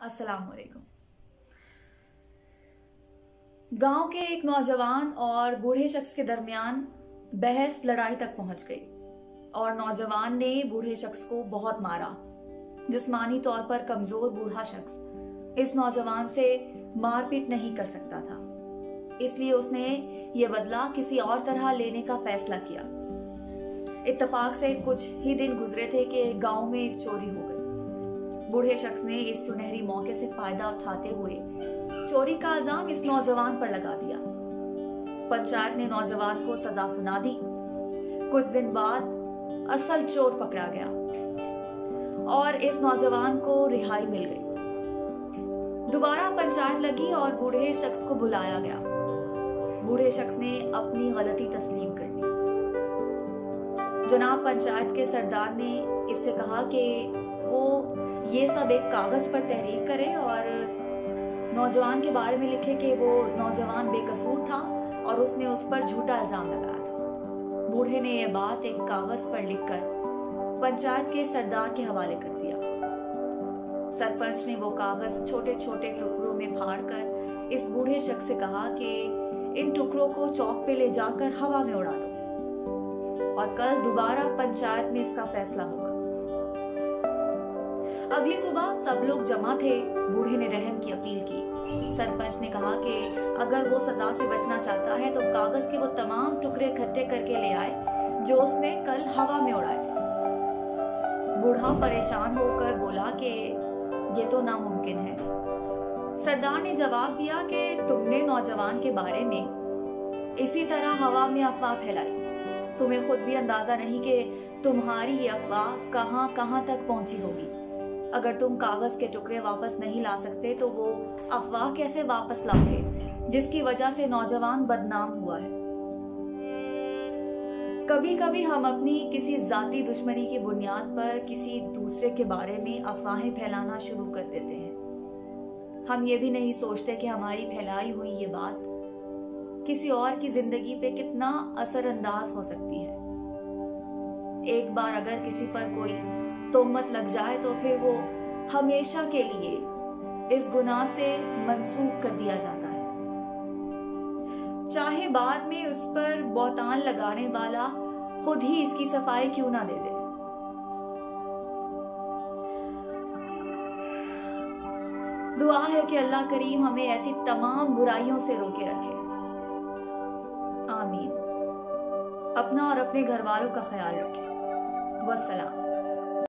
अस्सलाम वालेकुम। गांव के एक नौजवान और बूढ़े शख्स के दरमियान बहस लड़ाई तक पहुंच गई और नौजवान ने बूढ़े शख्स को बहुत मारा। जिस्मानी तौर पर कमजोर बूढ़ा शख्स इस नौजवान से मारपीट नहीं कर सकता था, इसलिए उसने ये बदला किसी और तरह लेने का फैसला किया। इत्तेफाक से कुछ ही दिन गुजरे थे कि गांव में एक चोरी हो गई। बूढ़े शख्स ने इस सुनहरी मौके से फायदा उठाते हुए चोरी का इल्जाम इस नौजवान पर लगा दिया। पंचायत ने नौजवान को सजा सुना दी। कुछ दिन बाद असल चोर पकड़ा गया और इस नौजवान को रिहाई मिल गई। दोबारा पंचायत लगी और बूढ़े शख्स को बुलाया गया। बूढ़े शख्स ने अपनी गलती तस्लीम कर ली। जनाब पंचायत के सरदार ने इससे कहा कि वो ये सब एक कागज पर तहरीर करे और नौजवान के बारे में लिखे कि वो नौजवान बेकसूर था और उसने उस पर झूठा इल्जाम लगाया था। बूढ़े ने यह बात एक कागज पर लिखकर पंचायत के सरदार के हवाले कर दिया। सरपंच ने वो कागज छोटे छोटे टुकड़ों में फाड़कर इस बूढ़े शख्स से कहा कि इन टुकड़ों को चौक पे ले जाकर हवा में उड़ा दो और कल दोबारा पंचायत में इसका फैसला होगा। अगली सुबह सब लोग जमा थे। बूढ़े ने रहम की अपील की। सरपंच ने कहा कि अगर वो सजा से बचना चाहता है तो कागज के वो तमाम टुकड़े इकट्ठे करके ले आए जो उसने कल हवा में उड़ाए थे। बूढ़ा परेशान होकर बोला कि ये तो नामुमकिन है। सरदार ने जवाब दिया कि तुमने नौजवान के बारे में इसी तरह हवा में अफवाह फैलाई। तुम्हें खुद भी अंदाजा नहीं कि तुम्हारी ये अफवाह कहां कहां तक पहुंची होगी। अगर तुम कागज के टुकड़े वापस नहीं ला सकते तो वो अफवाह कैसे वापस लाओगे जिसकी वजह से नौजवान बदनाम हुआ है। कभी कभी हम अपनी किसी जाती दुश्मनी की बुनियाद पर किसी दूसरे के बारे में अफवाहें फैलाना शुरू कर देते हैं। हम ये भी नहीं सोचते कि हमारी फैलाई हुई ये बात किसी और की जिंदगी पे कितना असरअंदाज हो सकती है। एक बार अगर किसी पर कोई तोहमत लग जाए तो फिर वो हमेशा के लिए इस गुनाह से मंसूब कर दिया जाता है, चाहे बाद में उस पर बौतान लगाने वाला खुद ही इसकी सफाई क्यों ना दे दे। दुआ है कि अल्लाह करीम हमें ऐसी तमाम बुराइयों से रोके रखे। आमीन। अपना और अपने घर वालों का ख्याल रखें। वस्सलाम।